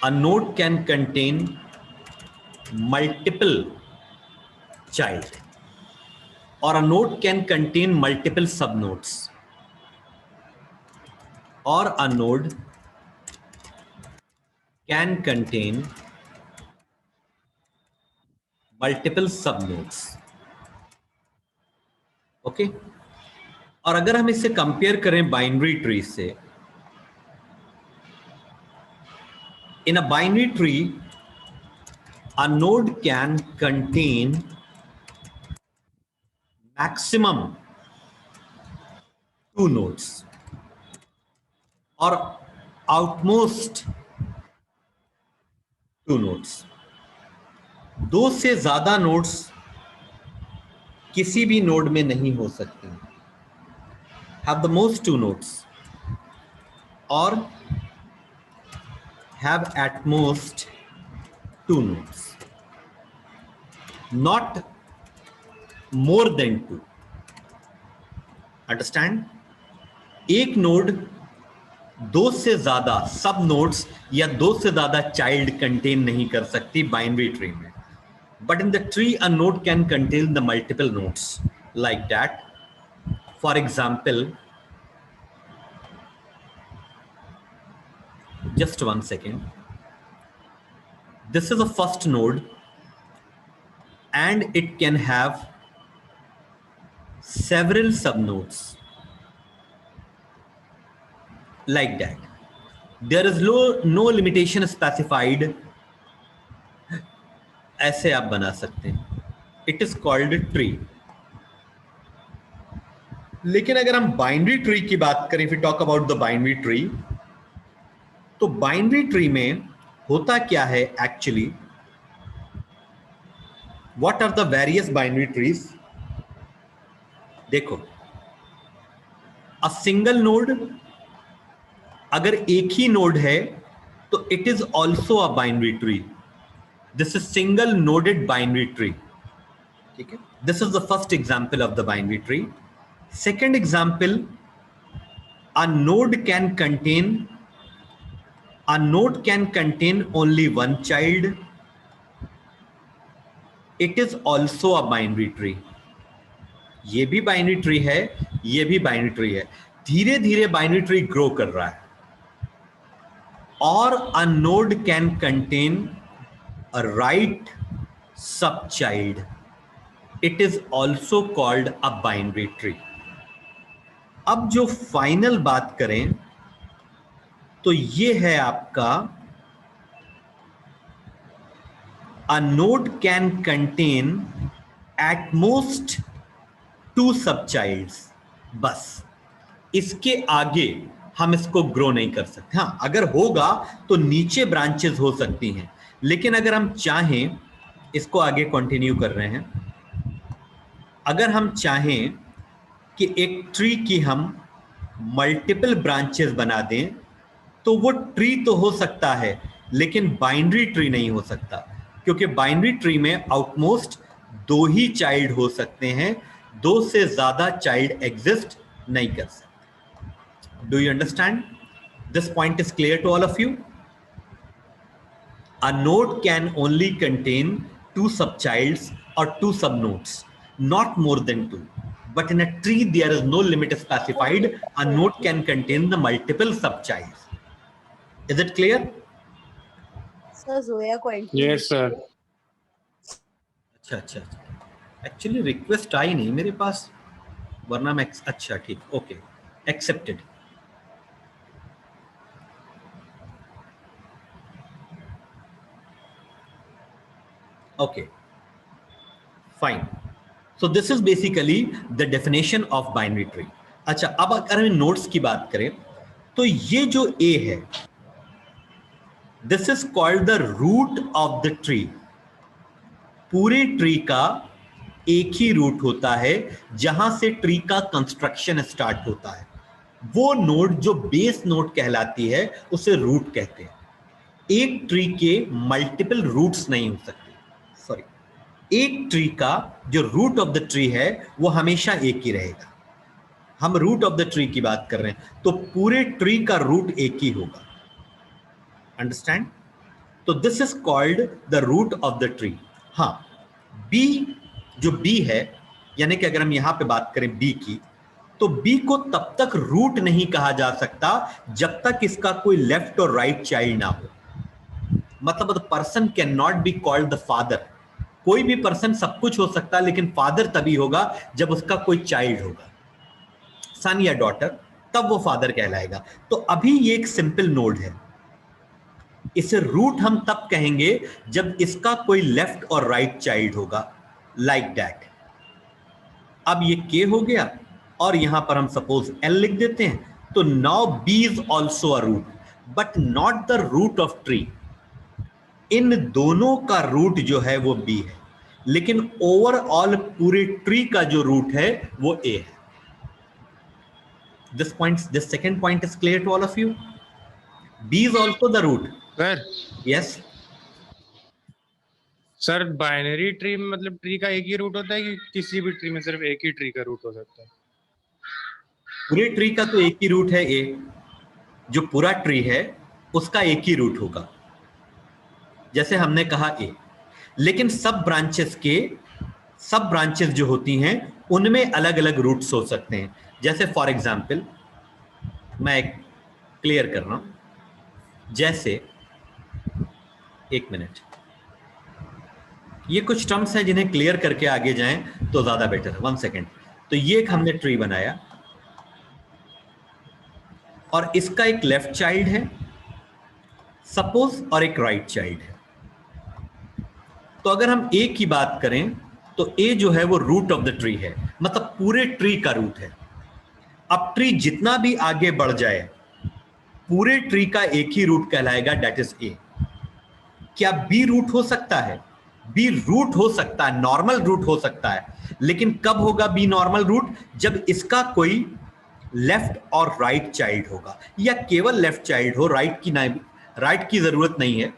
A node can contain multiple child, or a node can contain multiple subnodes, or a node can contain multiple subnodes. Okay और अगर हम इसे compare करें binary tree से, in a binary tree a node can contain maximum 2 nodes or outmost 2 nodes. 2 से ज्यादा nodes किसी भी नोड में नहीं हो सकते. Have the most 2 nodes or have at most 2 nodes, not more than 2. Understand? एक नोड 2 से ज्यादा सब नोड्स या 2 से ज्यादा चाइल्ड कंटेन नहीं कर सकती बाइनरी ट्री में. But in the tree, a node can contain the multiple nodes like that. For example, just one second. This is the first node and it can have several subnodes like that. There is no limitation specified. ऐसे आप बना सकते हैं. It is called tree. लेकिन अगर हम binary tree की बात करें, if we talk about the binary tree, तो बाइनरी ट्री में होता क्या है actually? What are the various binary trees? देखो, a single node, अगर एक ही नोड है तो it is also a binary tree. This is single noded binary tree. ठीक है? This is the first example of the binary tree. Second example, a node can contain only one child. It is also a binary tree. ये भी binary tree है, ये भी binary tree है. धीरे धीरे बाइनरी ट्री ग्रो कर रहा है. और a node can contain a right subchild. It is also called a binary tree. अब जो फाइनल बात करें तो ये है आपका a node can contain at most 2 subchilds. बस इसके आगे हम इसको ग्रो नहीं कर सकते. हाँ, अगर होगा तो नीचे ब्रांचेस हो सकती हैं, लेकिन अगर हम चाहें, इसको आगे कंटिन्यू कर रहे हैं, अगर हम चाहें कि एक ट्री की हम मल्टीपल ब्रांचेस बना दें तो वो ट्री तो हो सकता है लेकिन बाइनरी ट्री नहीं हो सकता, क्योंकि बाइनरी ट्री में आउटमोस्ट 2 ही चाइल्ड हो सकते हैं, 2 से ज्यादा चाइल्ड एग्जिस्ट नहीं कर सकते. Do you understand? This point is clear to all of you? A node can only contain 2 subchilds or 2 subnodes, not more than 2. But in a tree, there is no limit specified. A node can contain the multiple subchilds. Is it clear? Sir, Zoya question. Yes, sir. अच्छा. Actually, request आई नहीं मेरे पास, वरना मैं अच्छा ठीक. Okay, accepted. Okay, fine. So this is basically the definition of binary tree. अच्छा, अब अगर हम नोड्स की बात करें तो ये जो A है, this is called the root of the tree. पूरे ट्री का एक ही रूट होता है जहां से ट्री का कंस्ट्रक्शन स्टार्ट होता है. वो नोड जो बेस नोड कहलाती है उसे रूट कहते हैं. एक ट्री के मल्टीपल रूट्स नहीं हो सकते. सॉरी, एक ट्री का जो रूट ऑफ द ट्री है वो हमेशा एक ही रहेगा. हम रूट ऑफ द ट्री की बात कर रहे हैं तो पूरे ट्री का रूट एक ही होगा. अंडरस्टैंड? तो this is called the root of the tree. हाँ, बी जो बी है, यानी कि अगर हम यहां पे बात करें बी की, तो बी को तब तक रूट नहीं कहा जा सकता जब तक इसका कोई लेफ्ट और राइट चाइल्ड ना हो. मतलब the person can not be called the father. कोई भी पर्सन सब कुछ हो सकता है, लेकिन फादर तभी होगा जब उसका कोई चाइल्ड होगा, सन या डॉटर, तब वो फादर कहलाएगा. तो अभी ये एक सिंपल नोड है. इसे रूट हम तब कहेंगे जब इसका कोई लेफ्ट और राइट चाइल्ड होगा, लाइक दैट. अब ये के हो गया और यहां पर हम सपोज एल लिख देते हैं. तो now B is also a root, but not the root of tree. इन दोनों का रूट जो है वो बी है, लेकिन ओवरऑल पूरे ट्री का जो रूट है वो ए है. This second point is clear to all of you. B is also the root. Sir Yes. Sir binary tree में मतलब ट्री का एक ही रूट होता है कि किसी भी ट्री में सिर्फ एक ही ट्री का रूट हो सकता है? पूरे ट्री का तो एक ही रूट है ए. जो पूरा ट्री है उसका एक ही रूट होगा, जैसे हमने कहा ए. लेकिन सब ब्रांचेस जो होती हैं उनमें अलग अलग रूट्स हो सकते हैं. जैसे फॉर एग्जाम्पल मैं क्लियर कर रहा हूं. जैसे एक मिनट, ये कुछ टर्म्स हैं जिन्हें क्लियर करके आगे जाएं तो ज्यादा बेटर है. 1 सेकेंड. तो ये एक हमने ट्री बनाया और इसका एक लेफ्ट चाइल्ड है सपोज और एक राइट चाइल्ड है. तो अगर हम ए की बात करें तो ए जो है वो रूट ऑफ द ट्री है, मतलब पूरे ट्री का रूट है. अब ट्री जितना भी आगे बढ़ जाए पूरे ट्री का एक ही रूट कहलाएगा, दैट इज ए. क्या बी रूट हो सकता है? बी रूट हो सकता है, नॉर्मल रूट हो सकता है, लेकिन कब होगा बी नॉर्मल रूट? जब इसका कोई लेफ्ट और राइट चाइल्ड होगा, या केवल लेफ्ट चाइल्ड हो, राइट की जरूरत नहीं है,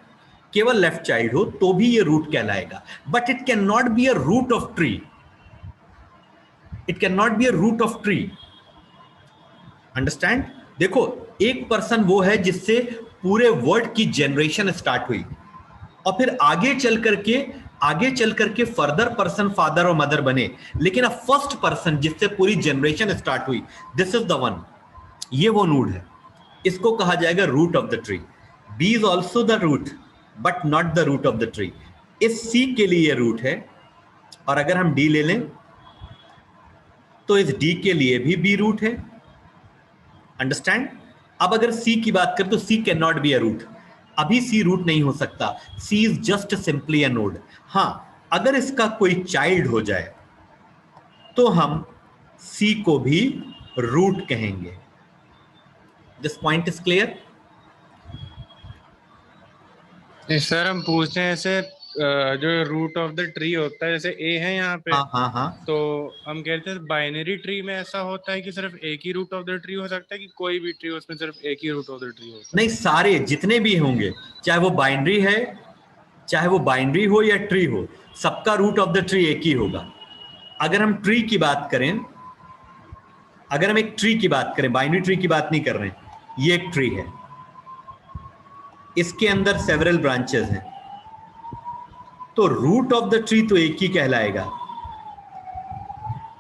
केवल लेफ्ट चाइल्ड हो तो भी ये रूट कहलाएगा. But it can not be a root of tree. It can not be a root of tree. Understand? देखो, एक पर्सन वो है जिससे पूरे वर्ड की जनरेशन स्टार्ट हुई और फिर आगे चल करके फर्दर पर्सन फादर और मदर बने, लेकिन अब फर्स्ट पर्सन जिससे पूरी जनरेशन स्टार्ट हुई, दिस इज द वन. ये वो नोड है, इसको कहा जाएगा root of the tree. B is also the root but not the root of the tree. इस सी के लिए रूट है, और अगर हम डी ले लें तो इस डी के लिए भी बी रूट है. अंडरस्टैंड? अब अगर सी की बात करें तो C can not be a root. अभी सी रूट नहीं हो सकता. C is just simply a node. हाँ, अगर इसका कोई चाइल्ड हो जाए तो हम सी को भी रूट कहेंगे. This point is clear? Sir हम पूछते हैं ऐसे जो रूट ऑफ द ट्री होता है, जैसे ए है यहाँ पे. हाँ. तो हम कहते हैं बाइनरी ट्री में ऐसा होता है कि सिर्फ एक ही रूट ऑफ द ट्री हो सकता है, कि कोई भी ट्री उसमें सिर्फ एक ही रूट ऑफ द ट्री होता है? नहीं, सारे जितने भी होंगे, चाहे वो बाइनरी हो या ट्री हो, सबका रूट ऑफ द ट्री एक ही होगा. अगर हम ट्री की बात करें, अगर हम एक ट्री की बात करें, बाइनरी ट्री की बात नहीं कर रहे हैं, ये एक ट्री है, इसके अंदर सेवरल ब्रांचेस हैं, तो रूट ऑफ द ट्री तो एक ही कहलाएगा,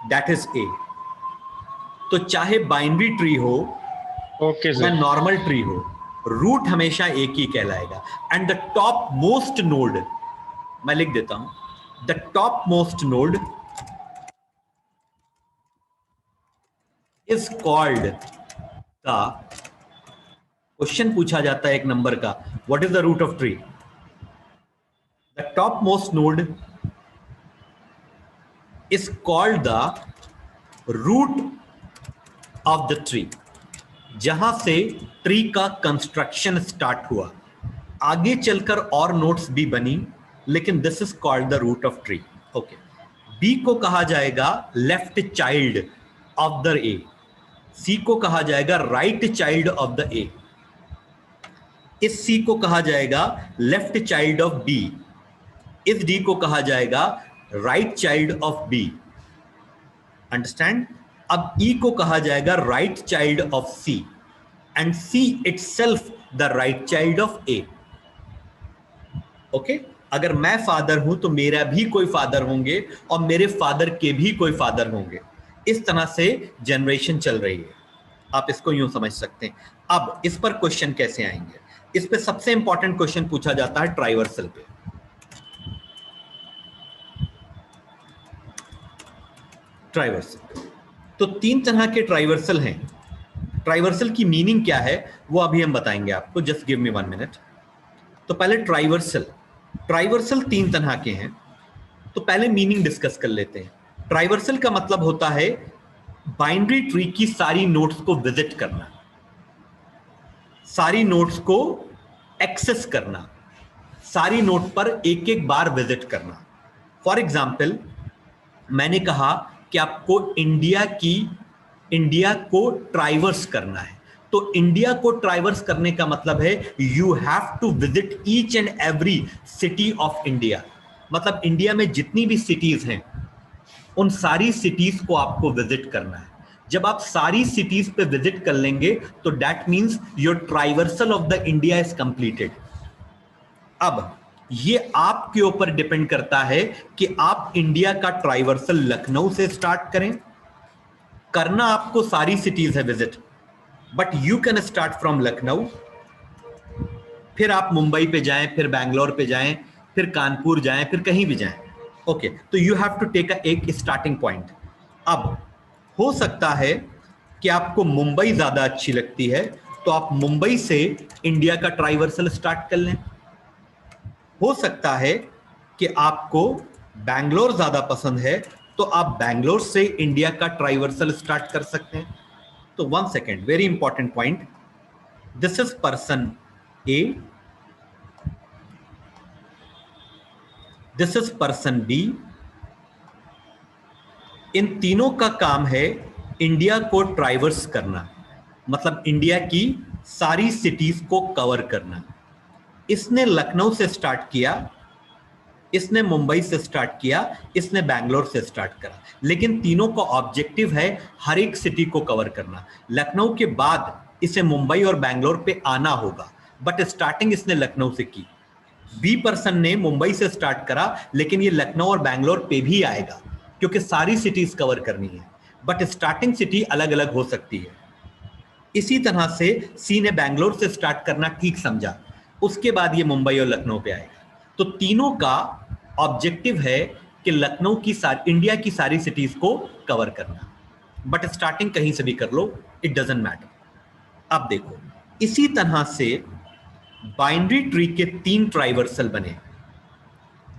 दैट इज ए. तो चाहे बाइनरी ट्री हो ओके या सर. नॉर्मल ट्री हो, रूट हमेशा एक ही कहलाएगा. And the top most node, मैं लिख देता हूं, the top most node is called the, question पूछा जाता है एक नंबर का, what is the root of tree? The top most node is called the root of the tree. जहां से ट्री का कंस्ट्रक्शन स्टार्ट हुआ, आगे चलकर और नोट्स भी बनी, लेकिन this is called the root of tree. Okay. B को कहा जाएगा left child of the A. C को कहा जाएगा right child of the A. इस सी को कहा जाएगा लेफ्ट चाइल्ड ऑफ बी. इस डी को कहा जाएगा right child of B. Understand? अब ई को कहा जाएगा right child of C, and C itself the right child of A. Okay अगर मैं फादर हूं तो मेरा भी कोई फादर होंगे और मेरे फादर के भी कोई फादर होंगे। इस तरह से जनरेशन चल रही है, आप इसको यूं समझ सकते हैं। अब इस पर क्वेश्चन कैसे आएंगे? इस पे सबसे इंपॉर्टेंट क्वेश्चन पूछा जाता है ट्राइवर्सल पे। ट्राइवर्सल तो 3 तरह के ट्राइवर्सल हैं। ट्राइवर्सल की मीनिंग क्या है वो अभी हम बताएंगे आपको, जस्ट गिव मी 1 मिनट। तो पहले ट्राइवर्सल 3 तरह के हैं, तो पहले मीनिंग डिस्कस कर लेते हैं। ट्राइवर्सल का मतलब होता है बाइनरी ट्री की सारी नोड्स को विजिट करना, सारी नोड्स को एक्सेस करना, सारी नोड पर एक एक बार विजिट करना। फॉर एग्जाम्पल मैंने कहा कि आपको इंडिया को ट्राइवर्स करना है, तो इंडिया को ट्राइवर्स करने का मतलब है you have to visit each and every city of India. मतलब इंडिया में जितनी भी सिटीज हैं उन सारी सिटीज को आपको विजिट करना है। जब आप सारी सिटीज पे विजिट कर लेंगे तो that means your traversal of the India is completed. अब ये आपके ऊपर डिपेंड करता है कि आप इंडिया का ट्राइवर्सल लखनऊ से स्टार्ट करें, करना आपको सारी सिटीज है visit, but you can start from Lucknow, फिर आप मुंबई पे जाएं, फिर बैंगलोर पे जाएं, फिर कानपुर जाएं, फिर कहीं भी जाएं। ओके तो यू हैव टू टेक एक स्टार्टिंग पॉइंट। अब हो सकता है कि आपको मुंबई ज्यादा अच्छी लगती है तो आप मुंबई से इंडिया का ट्राइवर्सल स्टार्ट कर लें। हो सकता है कि आपको बैंगलोर ज्यादा पसंद है तो आप बैंगलोर से इंडिया का ट्राइवर्सल स्टार्ट कर सकते हैं। तो 1 second, very important point, this is person A, this is person B. इन तीनों का काम है इंडिया को ट्राइवर्स करना, मतलब इंडिया की सारी सिटीज को कवर करना। इसने लखनऊ से स्टार्ट किया, इसने मुंबई से स्टार्ट किया, इसने बैंगलोर से स्टार्ट करा, लेकिन तीनों का ऑब्जेक्टिव है हर एक सिटी को कवर करना। लखनऊ के बाद इसे मुंबई और बैंगलोर पे आना होगा, बट स्टार्टिंग इसने लखनऊ से की। बी पर्सन ने मुंबई से स्टार्ट करा, लेकिन ये लखनऊ और बैंगलोर पे भी आएगा क्योंकि सारी सिटीज कवर करनी है, बट स्टार्टिंग सिटी अलग अलग हो सकती है। इसी तरह से सी ने बैंगलोर से स्टार्ट करना ठीक समझा, उसके बाद ये मुंबई और लखनऊ पे आएगा। तो तीनों का ऑब्जेक्टिव है कि लखनऊ की इंडिया की सारी सिटीज को कवर करना, बट स्टार्टिंग कहीं से भी कर लो, इट डजंट मैटर। अब देखो इसी तरह से बाइनरी ट्री के 3 ट्राइवर्सल बने,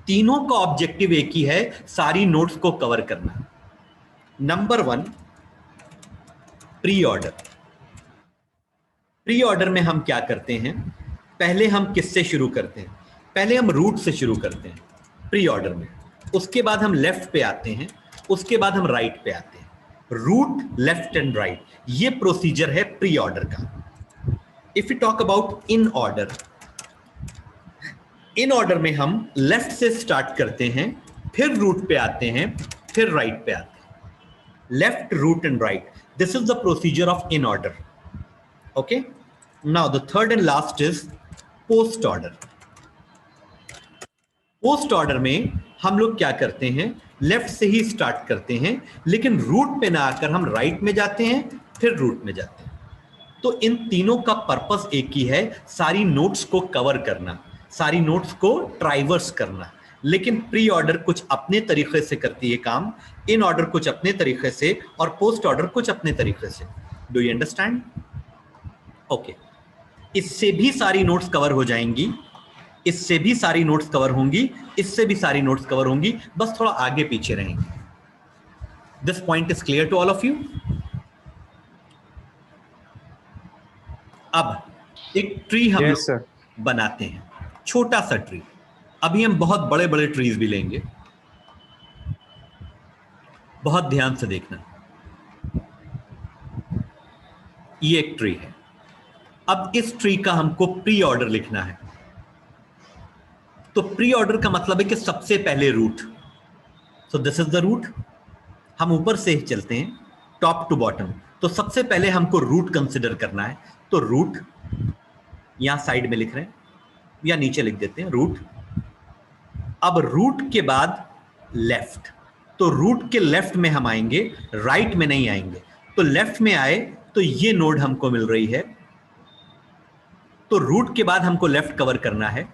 तीनों का ऑब्जेक्टिव एक ही है, सारी नोड्स को कवर करना। Number 1 pre order. Pre order में हम क्या करते हैं, पहले हम किससे शुरू करते हैं? पहले हम रूट से शुरू करते हैं प्री ऑर्डर में, उसके बाद हम लेफ्ट पे आते हैं, उसके बाद हम राइट पे आते हैं। रूट, लेफ्ट एंड राइट, ये प्रोसीजर है प्री ऑर्डर का। If you talk about in order, in order में हम लेफ्ट से स्टार्ट करते हैं, फिर रूट पे आते हैं, फिर राइट पे आते हैं। Left, root and right, this is the procedure of in order. Okay, now the third and last is post order. Post order में हम लोग क्या करते हैं, लेफ्ट से ही स्टार्ट करते हैं, लेकिन रूट पे ना आकर हम राइट में जाते हैं, फिर रूट में जाते हैं। तो इन तीनों का पर्पस एक ही है, सारी नोट्स को कवर करना, सारी नोट्स को ट्राइवर्स करना। लेकिन प्री ऑर्डर कुछ अपने तरीके से करती है काम, इन ऑर्डर कुछ अपने तरीके से, और पोस्ट ऑर्डर कुछ अपने तरीके से। Do you understand? ओके, इससे भी सारी नोट्स कवर हो जाएंगी, इससे भी सारी नोट्स कवर होंगी, इससे भी सारी नोट्स कवर होंगी, बस थोड़ा आगे पीछे रहेंगे। This point is clear to all of you? अब एक ट्री हम लोग बनाते हैं, छोटा सा ट्री। अभी हम बहुत बड़े बड़े ट्रीज भी लेंगे, बहुत ध्यान से देखना। ये एक ट्री है, अब इस ट्री का हमको प्री ऑर्डर लिखना है। तो प्री ऑर्डर का मतलब है कि सबसे पहले root. So this is the root. हम ऊपर से ही चलते हैं टॉप टू बॉटम, तो सबसे पहले हमको रूट कंसिडर करना है। तो रूट यहां साइड में लिख रहे हैं या नीचे लिख देते हैं, रूट अब रूट के बाद लेफ्ट, तो रूट के लेफ्ट में हम आएंगे, राइट में नहीं आएंगे। तो लेफ्ट में आए तो ये नोड हमको मिल रही है, तो रूट के बाद हमको लेफ्ट कवर करना है,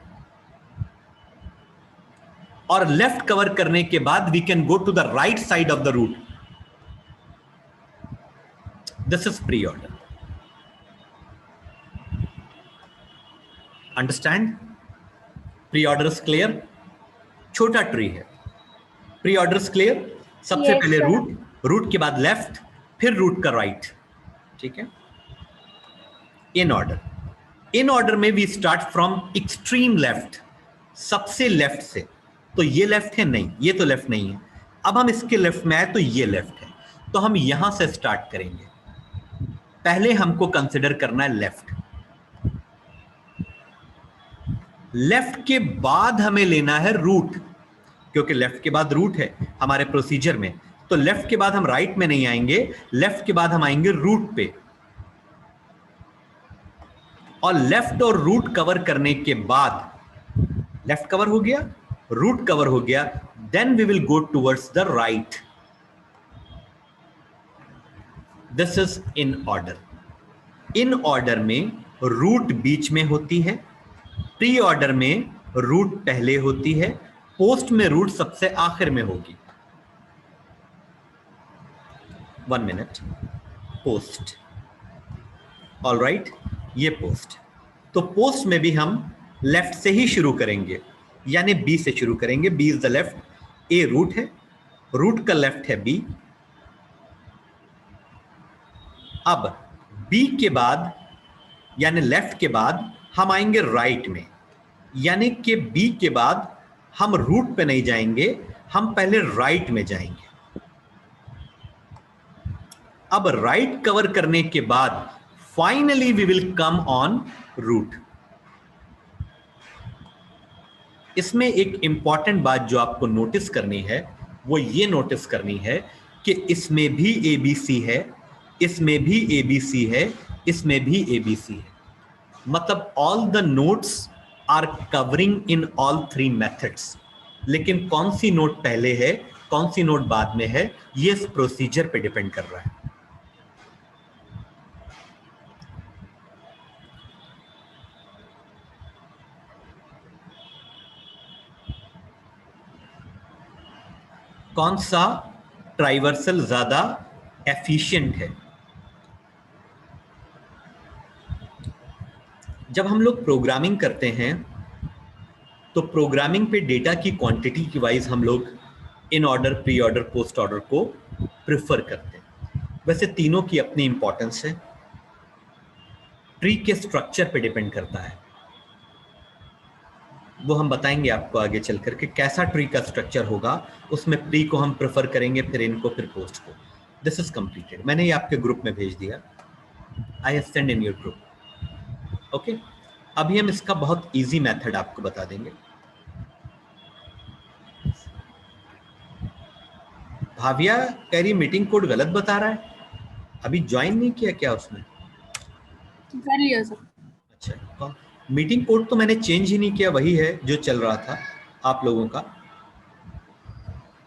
और लेफ्ट कवर करने के बाद we can go to the right side of the root. This is pre order. Understand? Pre order is clear? छोटा ट्री है। Pre order is clear? सबसे Yes, पहले sir. रूट, रूट के बाद लेफ्ट, फिर रूट का राइट। ठीक है। इन ऑर्डर, इन ऑर्डर में we start from extreme left, सबसे लेफ्ट से। तो ये लेफ्ट है? नहीं, ये तो लेफ्ट नहीं है। अब हम इसके लेफ्ट में आए तो ये लेफ्ट है, तो हम यहां से स्टार्ट करेंगे। पहले हमको कंसिडर करना है लेफ्ट। लेफ्ट के बाद हमें लेना है रूट, क्योंकि लेफ्ट के बाद रूट है हमारे प्रोसीजर में। तो लेफ्ट के बाद हम राइट में नहीं आएंगे, लेफ्ट के बाद हम आएंगे रूट पे, और लेफ्ट और रूट कवर करने के बाद, लेफ्ट कवर हो गया, रूट कवर हो गया, then we will go towards the right. This is in order. In order में रूट बीच में होती है, प्री ऑर्डर में रूट पहले होती है, पोस्ट में रूट सबसे आखिर में होगी। 1 मिनट। पोस्ट, ऑल राइट, ये पोस्ट। तो पोस्ट में भी हम लेफ्ट से ही शुरू करेंगे, यानी बी से शुरू करेंगे। B is the left, A root है, रूट का लेफ्ट है बी। अब बी के बाद यानी लेफ्ट के बाद हम आएंगे राइट में, यानी कि बी के बाद हम रूट पे नहीं जाएंगे, हम पहले राइट में जाएंगे। अब राइट कवर करने के बाद finally we will come on root. इसमें एक इंपॉर्टेंट बात जो आपको नोटिस करनी है वो ये नोटिस करनी है कि इसमें भी एबीसी है, इसमें भी एबीसी है, इसमें भी एबीसी है। मतलब all the nodes are covering in all 3 methods. लेकिन कौन सी नोट पहले है, कौन सी नोट बाद में है, ये इस प्रोसीजर पे डिपेंड कर रहा है। कौन सा ट्राइवर्सल ज्यादा एफिशिएंट है? जब हम लोग प्रोग्रामिंग करते हैं तो प्रोग्रामिंग पे डेटा की क्वांटिटी की वाइज हम लोग in order, pre order, post order को प्रेफर करते हैं। वैसे तीनों की अपनी इंपॉर्टेंस है। ट्री के स्ट्रक्चर पे डिपेंड करता है, वो हम बताएंगे आपको आगे चल करके कैसा ट्री का स्ट्रक्चर होगा। उसमें प्री को हम प्रेफर करेंगे, फिर इनको, फिर पोस्ट को। This is completed. मैंने ये आपके ग्रुप में भेज दिया, I have send in your group. Okay, अभी हम इसका बहुत इजी मेथड आपको बता देंगे। भाविया कह रही मीटिंग कोड गलत बता रहा है, अभी ज्वाइन नहीं किया क्या उसने? कर लिया सर। अच्छा, मीटिंग कोड तो मैंने चेंज ही नहीं किया, वही है जो चल रहा था आप लोगों का।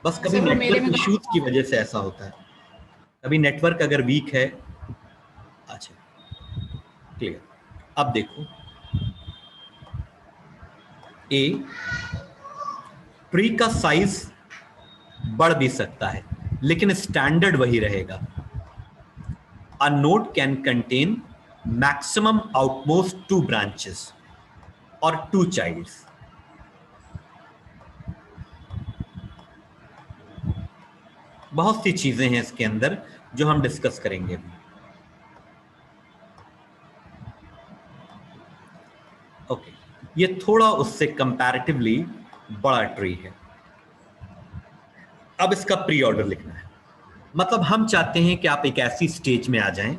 बस कभी नेटवर्क इश्यूज की वजह से ऐसा होता है, कभी नेटवर्क अगर वीक है। अच्छा, क्लियर। अब देखो, ए ट्री का साइज बढ़ भी सकता है लेकिन स्टैंडर्ड वही रहेगा। A node can contain maximum outmost 2 branches और 2 चाइल्ड्स। बहुत सी चीजें हैं इसके अंदर जो हम डिस्कस करेंगे अभी। ओके, ये थोड़ा उससे कंपैरेटिवली बड़ा ट्री है। अब इसका प्री ऑर्डर लिखना है, मतलब हम चाहते हैं कि आप एक ऐसी स्टेज में आ जाएं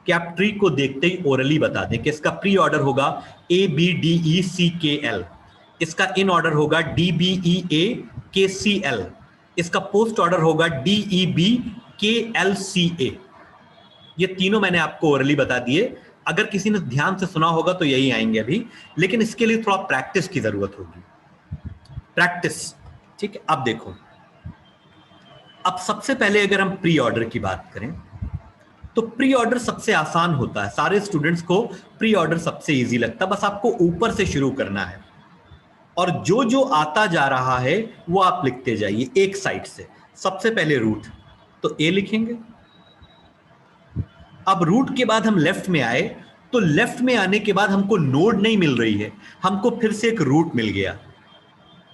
कि आप ट्री को देखते ही ओरली बता दें कि इसका प्री ऑर्डर होगा ए बी डी ई सी के एल, इसका इन ऑर्डर होगा डी बी ई ए के सी एल, इसका पोस्ट ऑर्डर होगा डी ई बी के एल सी ए। ये तीनों मैंने आपको ओरली बता दिए। अगर किसी ने ध्यान से सुना होगा तो यही आएंगे अभी, लेकिन इसके लिए थोड़ा प्रैक्टिस की जरूरत होगी। प्रैक्टिस, ठीक है। अब देखो, अब सबसे पहले अगर हम प्री ऑर्डर की बात करें तो प्री ऑर्डर सबसे आसान होता है, सारे स्टूडेंट्स को प्री ऑर्डर सबसे इजी लगता है, बस आपको ऊपर से शुरू करना है और जो जो आता जा रहा है वो आप लिखते जाइए एक साइड से। सबसे पहले रूट, तो ए लिखेंगे। अब रूट के बाद हम लेफ्ट में आए तो लेफ्ट में आने के बाद हमको नोड नहीं मिल रही है, हमको फिर से एक रूट मिल गया,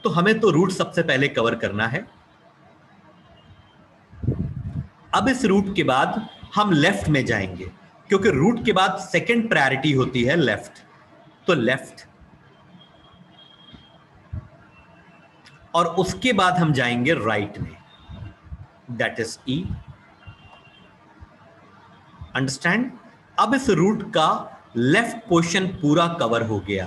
तो हमें तो रूट सबसे पहले कवर करना है। अब इस रूट के बाद हम लेफ्ट में जाएंगे क्योंकि रूट के बाद सेकंड प्रायोरिटी होती है लेफ्ट, तो लेफ्ट, और उसके बाद हम जाएंगे राइट में, दैट इज ई। अंडरस्टैंड? अब इस रूट का लेफ्ट पोर्शन पूरा कवर हो गया,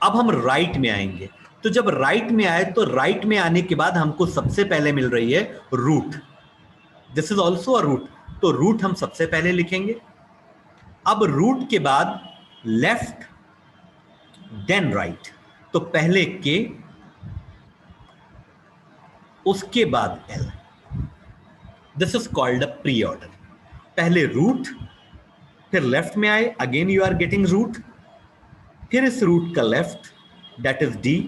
अब हम राइट में आएंगे, तो जब राइट में आए तो राइट में आने के बाद हमको सबसे पहले मिल रही है root, this is also a root, तो रूट हम सबसे पहले लिखेंगे। अब रूट के बाद लेफ्ट देन राइट, तो पहले के उसके बाद L, this is called a pre order. पहले रूट, फिर लेफ्ट में आए, again you are getting root, फिर इस रूट का लेफ्ट दैट इज डी,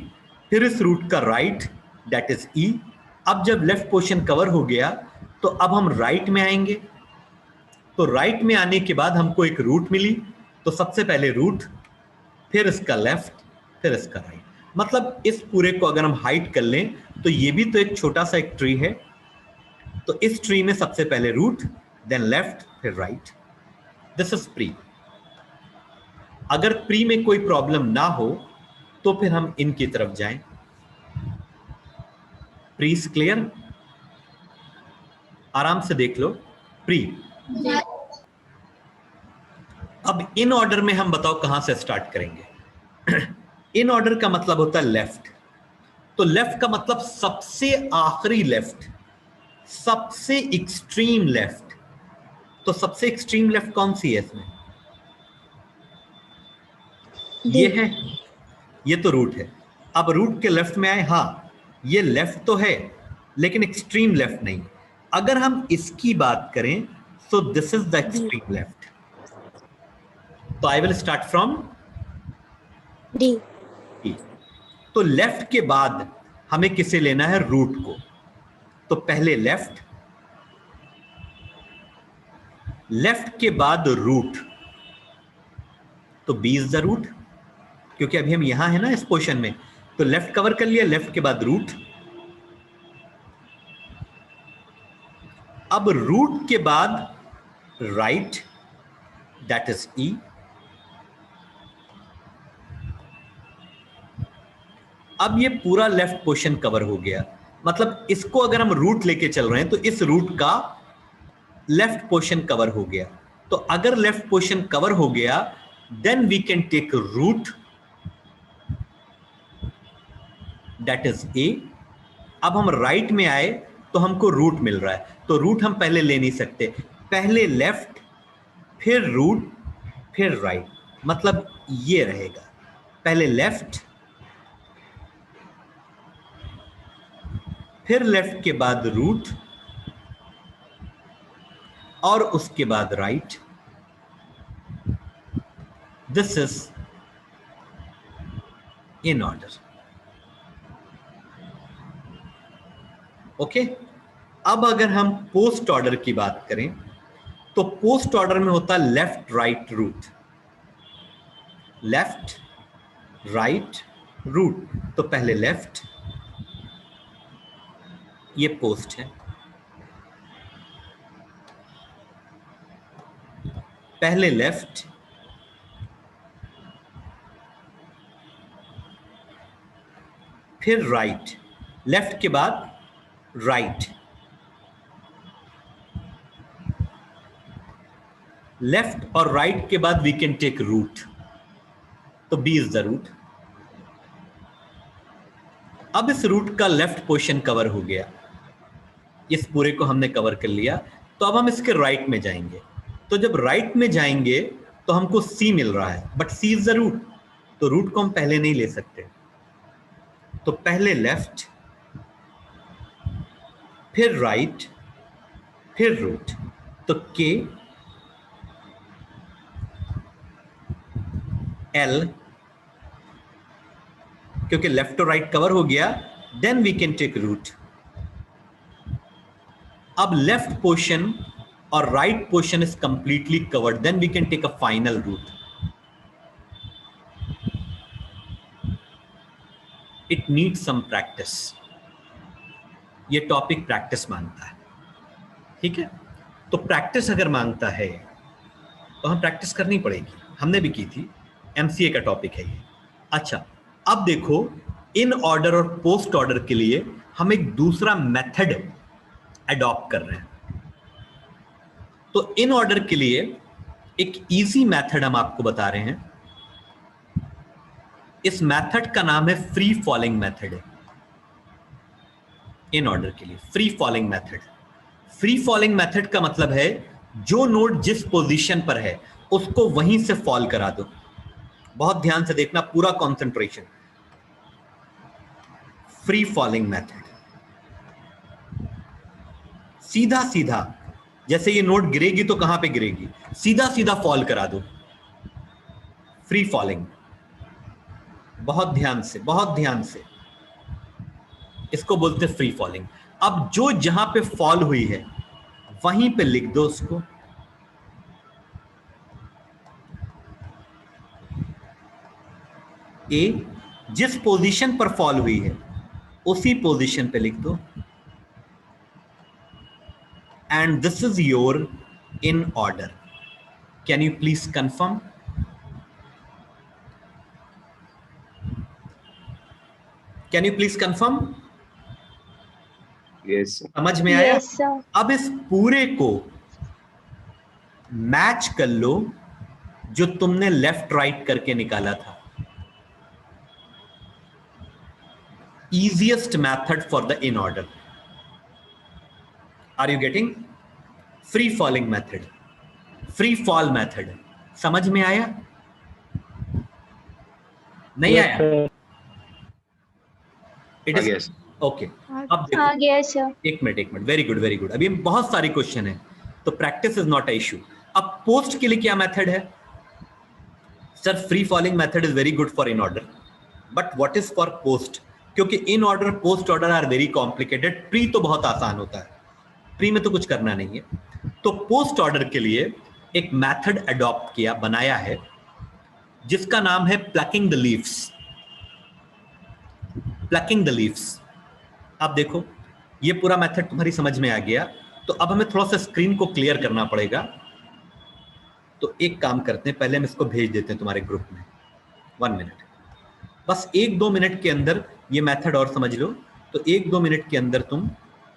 फिर इस रूट का राइट दैट इज ई। अब जब लेफ्ट पोर्शन कवर हो गया तो अब हम राइट में आएंगे, तो राइट में आने के बाद हमको एक रूट मिली, तो सबसे पहले रूट, फिर इसका लेफ्ट, फिर इसका राइट। मतलब इस पूरे को अगर हम हाइड कर लें तो ये भी तो एक छोटा सा एक ट्री है, तो इस ट्री में सबसे पहले रूट देन लेफ्ट फिर राइट, दिस इज प्री। अगर प्री में कोई प्रॉब्लम ना हो तो फिर हम इनकी तरफ जाएं। Pre is clear? आराम से देख लो प्री। अब इन ऑर्डर में हम बताओ कहां से स्टार्ट करेंगे। इन ऑर्डर का मतलब होता है लेफ्ट, तो लेफ्ट का मतलब सबसे आखिरी लेफ्ट, सबसे एक्सट्रीम लेफ्ट, तो सबसे एक्सट्रीम लेफ्ट कौन सी है इसमें? ये है, ये तो रूट है। अब रूट के लेफ्ट में आए, हाँ ये लेफ्ट तो है लेकिन एक्सट्रीम लेफ्ट नहीं। अगर हम इसकी बात करें तो this is the extreme left, तो I will start from D. तो लेफ्ट के बाद हमें किसे लेना है? रूट को, तो पहले लेफ्ट, लेफ्ट के बाद रूट, तो बी इज द रूट, क्योंकि अभी हम यहां है ना इस पोर्शन में, तो लेफ्ट कवर कर लिया, लेफ्ट के बाद रूट। अब रूट के बाद राइट दैट इज ई। अब ये पूरा लेफ्ट पोर्शन कवर हो गया, मतलब इसको अगर हम रूट लेके चल रहे हैं तो इस रूट का लेफ्ट पोर्शन कवर हो गया। तो अगर लेफ्ट पोर्शन कवर हो गया then we can take root that is A. अब हम राइट में आए तो हमको रूट मिल रहा है, तो रूट हम पहले ले नहीं सकते, पहले लेफ्ट फिर रूट फिर राइट, मतलब ये रहेगा, पहले लेफ्ट फिर लेफ्ट के बाद रूट और उसके बाद right, this is in order. Okay, अब अगर हम पोस्ट ऑर्डर की बात करें तो पोस्ट ऑर्डर में होता है left right root, left right root, तो पहले लेफ्ट, ये पोस्ट है, पहले लेफ्ट फिर राइट, लेफ्ट के बाद राइट, लेफ्ट और राइट के बाद वी कैन टेक रूट, तो बी इज द रूट। अब इस रूट का लेफ्ट पोर्शन कवर हो गया, इस पूरे को हमने कवर कर लिया, तो अब हम इसके राइट में जाएंगे, तो जब राइट में जाएंगे तो हमको सी मिल रहा है, but C is the root, तो रूट को हम पहले नहीं ले सकते, तो पहले लेफ्ट फिर राइट, फिर रूट। तो के एल, क्योंकि लेफ्ट और राइट कवर हो गया, then we can take root. अब लेफ्ट पोर्शन और right portion is completely covered, then we can take a final root. It needs some practice, ये टॉपिक प्रैक्टिस मांगता है, ठीक है। तो प्रैक्टिस अगर मांगता है तो हम प्रैक्टिस करनी पड़ेगी, हमने भी की थी, एमसीए का टॉपिक है ये। अच्छा, अब देखो इन ऑर्डर और पोस्ट ऑर्डर के लिए हम एक दूसरा मेथड अडॉप्ट कर रहे हैं। तो इन ऑर्डर के लिए एक इजी मेथड हम आपको बता रहे हैं। इस मेथड का नाम है free falling method. In order के लिए free falling method. Free falling method का मतलब है जो नोड जिस पोजीशन पर है उसको वहीं से फॉल करा दो। बहुत ध्यान से देखना, पूरा कंसंट्रेशन। फ्री फॉलिंग मेथड, सीधा सीधा, जैसे ये नोड गिरेगी तो कहां पे गिरेगी, सीधा सीधा फॉल करा दो। फ्री फॉलिंग, बहुत ध्यान से, बहुत ध्यान से, इसको बोलते हैं फ्री फॉलिंग। अब जो जहां पे फॉल हुई है वहीं पे लिख दो उसको। ए, जिस पोजीशन पर फॉल हुई है उसी पोजीशन पे लिख दो। And this is your in order. Can you please confirm? Can you please confirm? Yes समझ में आया? Yes, sir. अब इस पूरे को मैच कर लो जो तुमने लेफ्ट राइट करके निकाला था। Easiest method for the in order. Are you getting? Free falling method, free fall method. समझ में आया? नहीं आया? It is Yes. okay. अब देखो, आ गया सर। एक minute, very good very good. अभी बहुत सारे क्वेश्चन है तो practice is not a issue. अब पोस्ट के लिए क्या मेथड है? Sir free falling method is very good for in order, but what is for post? क्योंकि in order post order are very complicated. Pre तो बहुत आसान होता है, प्री में तो कुछ करना नहीं है। तो पोस्ट ऑर्डर के लिए एक मेथड अडॉप्ट किया, बनाया है, जिसका नाम है plucking the leaves. Plucking the leaves. अब देखो ये पूरा मेथड तुम्हारी समझ में आ गया, तो अब हमें थोड़ा सा स्क्रीन को क्लियर करना पड़ेगा। तो एक काम करते हैं, पहले हम इसको भेज देते हैं तुम्हारे ग्रुप में। 1 मिनट, बस 1-2 मिनट के अंदर ये मेथड और समझ लो, तो 1-2 मिनट के अंदर तुम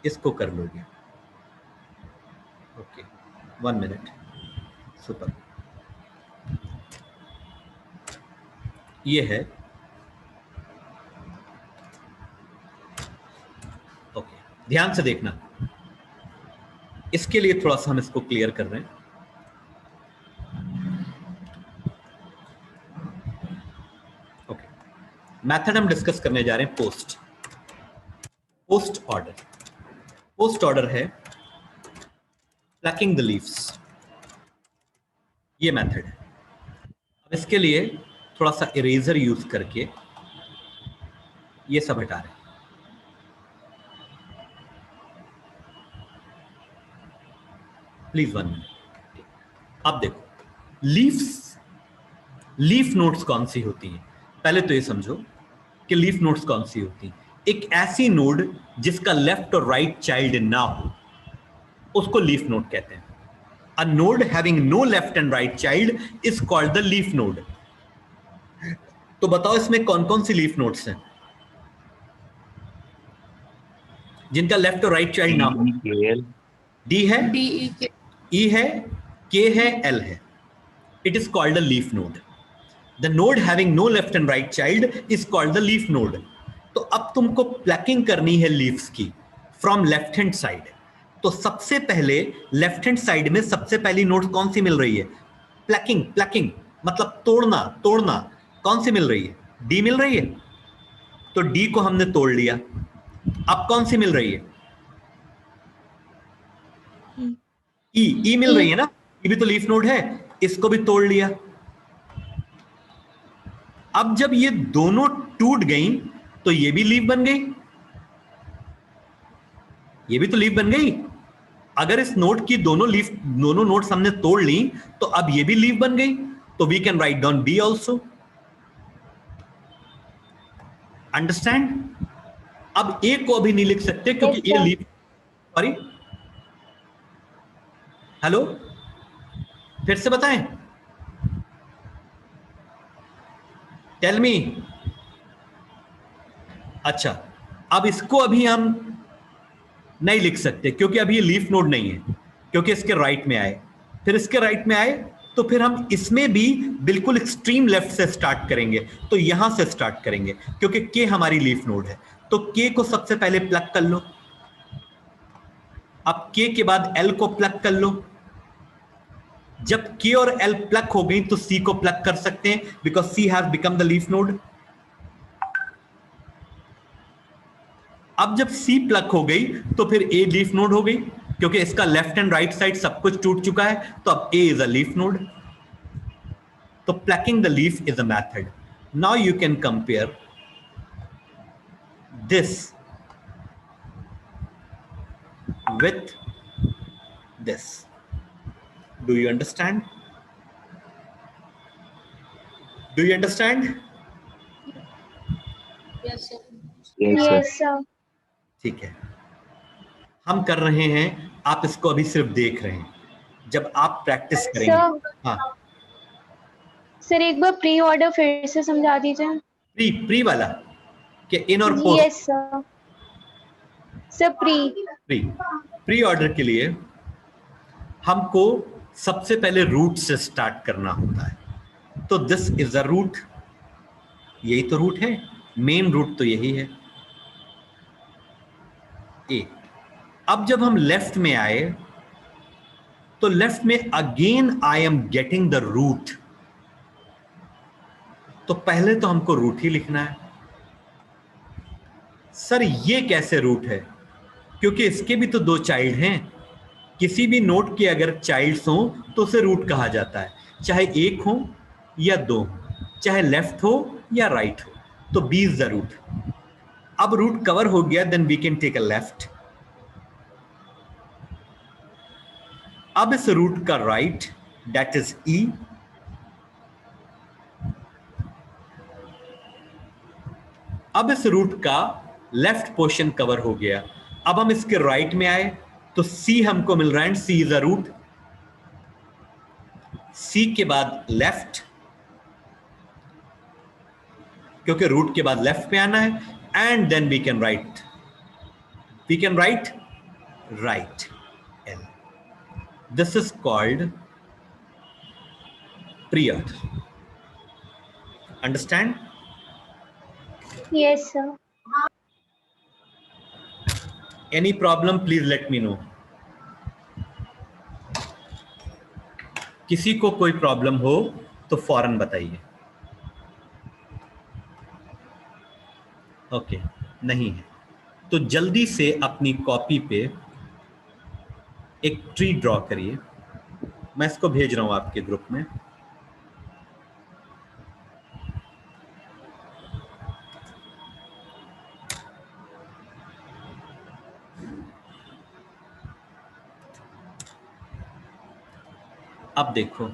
इसको कर लोगे। Okay, 1 minute, super. ये है, ओके, ध्यान से देखना। इसके लिए थोड़ा सा हम इसको क्लियर कर रहे हैं। ओके, मेथड हम डिस्कस करने जा रहे हैं post. Post order, post order है प्लकिंग द लीव्स, ये मेथड है। अब इसके लिए थोड़ा सा इरेजर यूज करके ये सब हटा रहे हैं। Please 1 minute. अब देखो लीव्स, लीफ नोड्स कौन सी होती हैं? पहले तो ये समझो कि लीफ नोड्स कौन सी होती हैं। एक ऐसी नोड जिसका लेफ्ट और राइट चाइल्ड ना हो उसको लीफ नोड कहते हैं। A node having no left and right child is called the leaf node. तो बताओ इसमें कौन कौन सी लीफ नोड्स हैं जिनका लेफ्ट और राइट चाइल्ड ना हो? डी है, DE E है, K है, L है। It is called a leaf node. The node having no left and right child is called the leaf node. तो अब तुमको प्लकिंग करनी है लीव्स की फ्रॉम लेफ्ट हैंड साइड। तो सबसे पहले लेफ्ट हैंड साइड में सबसे पहली नोड कौन सी मिल रही है? प्लकिंग, प्लकिंग मतलब तोड़ना, तोड़ना। कौन सी मिल रही है? डी मिल रही है। तो डी को हमने तोड़ लिया। अब कौन सी मिल रही है? ई मिल रही है ना, ये भी तो लीफ नोड है, इसको भी तोड़ लिया। अब जब ये दोनों टूट गई तो ये भी लीफ बन गई, ये भी तो लीफ बन गई। अगर इस नोड की दोनों नोड्स हमने तोड़ ली तो अब ये भी लीफ बन गई, तो we can write down B also. Understand? अब ए को अभी नहीं लिख सकते क्योंकि Yes, ये sir. लीफ, सॉरी, हेलो, फिर से बताएं, टेल मी। अच्छा, अब इसको अभी हम नहीं लिख सकते क्योंकि अभी ये लीफ नोड नहीं है, क्योंकि इसके राइट में आए, फिर इसके राइट में आए, तो फिर हम इसमें भी बिल्कुल एक्सट्रीम लेफ्ट से स्टार्ट करेंगे, तो यहां से स्टार्ट करेंगे क्योंकि के हमारी लीफ नोड है। तो के को सबसे पहले प्लग कर लो, अब के के बाद एल को प्लग कर लो। जब के और एल प्लग हो गई तो सी को प्लग कर सकते हैं, because C has become the leaf node. अब जब सी प्लग हो गई तो फिर ए लीफ नोड हो गई, क्योंकि इसका लेफ्ट एंड राइट साइड सब कुछ टूट चुका है, तो अब ए इज अ लीफ नोड। तो plucking the leaf is a method. Now you can compare this with this. Do you understand? Do you understand? Yes, sir. Yes, sir. ठीक है, हम कर रहे हैं, आप इसको अभी सिर्फ देख रहे हैं, जब आप प्रैक्टिस करेंगे। हाँ, सर एक बार प्री ऑर्डर फिर से समझा दीजिए। प्री वाला कि इन और post? Yes sir, sir pre order के लिए हमको सबसे पहले रूट से स्टार्ट करना होता है। तो दिस इज अ रूट, यही तो रूट है, मेन रूट तो यही है ए। अब जब हम लेफ्ट में आए तो लेफ्ट में again I am getting the root, तो पहले तो हमको रूट ही लिखना है। सर ये कैसे रूट है? क्योंकि इसके भी तो दो चाइल्ड हैं, किसी भी नोड के अगर चाइल्ड्स हो तो उसे रूट कहा जाता है, चाहे एक हो या दो हो, चाहे लेफ्ट हो या राइट हो, तो बी इज द रूट। अब रूट कवर हो गया, then we can take a left. अब इस रूट का राइट, दैट इज ई, अब इस रूट का लेफ्ट पोर्शन कवर हो गया। अब हम इसके राइट में आए तो सी हमको मिल रहा है, सी इज अ रूट। सी के बाद लेफ्ट, क्योंकि रूट के बाद लेफ्ट पे आना है, and then we can write right L. This is called pre order. Understand? Yes sir. Any problem, please let me know. किसी को कोई प्रॉब्लम हो तो फौरन बताइए। ओके, नहीं है तो जल्दी से अपनी कॉपी पे एक ट्री ड्रॉ करिए। मैं इसको भेज रहा हूं आपके ग्रुप में। अब देखो,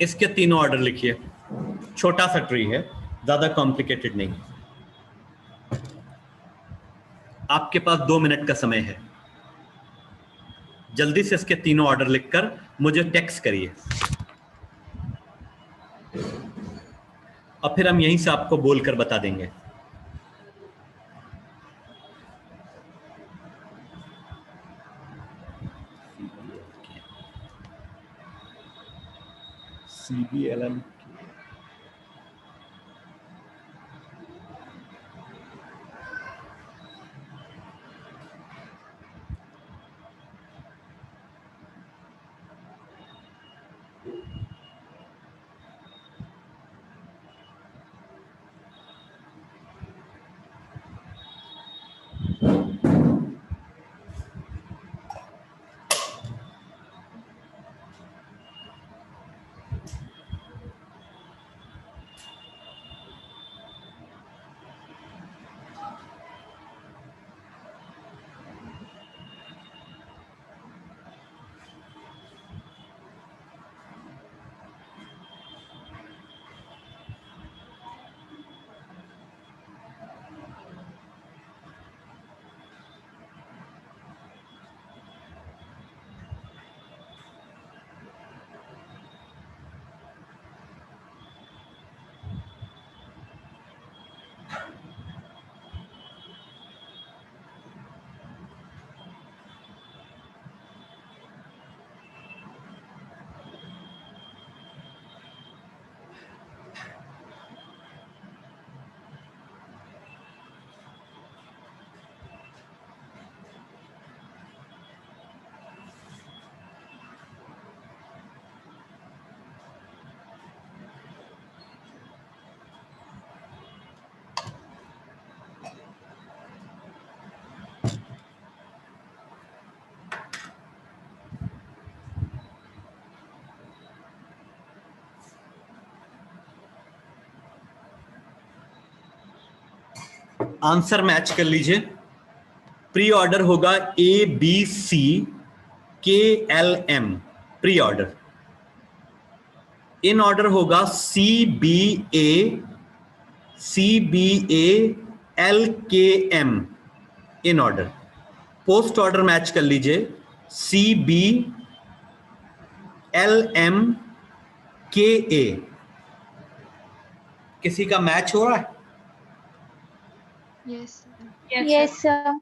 इसके तीनों ऑर्डर लिखिए। छोटा सा ट्री है, ज्यादा कॉम्प्लिकेटेड नहीं। आपके पास 2 मिनट का समय है, जल्दी से इसके तीनों ऑर्डर लिखकर मुझे टेक्स्ट करिए। और फिर हम यहीं से आपको बोलकर बता देंगे। CBLM आंसर मैच कर लीजिए। प्री ऑर्डर होगा ABCKLM pre order. In order होगा CBALKM इन ऑर्डर। पोस्ट ऑर्डर मैच कर लीजिए CBLMKA। किसी का मैच हो रहा है? Yes, sir.